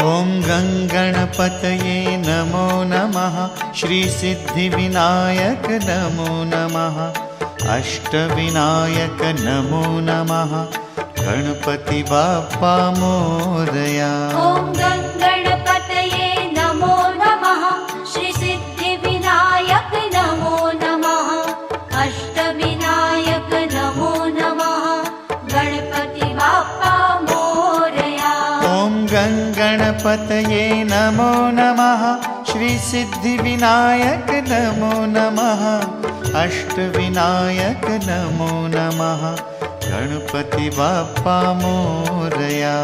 ॐ गङ्गणपतये नमो नमः। श्रीसिद्धिविनायक नमो नमः। अष्टविनायक नमो नमः। गणपति बाप्पा मोरया। ॐ गङ्गणपतये नमो नमः। श्रीसिद्धिविनायक नमो नमः। अष्टविनायक नमो नमः। गणपति बाप्पा मोरया। ॐ गङ्गणपतये नमो नमः। श्रीसिद्धिविनायक नमो नमः। अष्टविनायक नमो नमः। गणपति बाप्पा मोरया।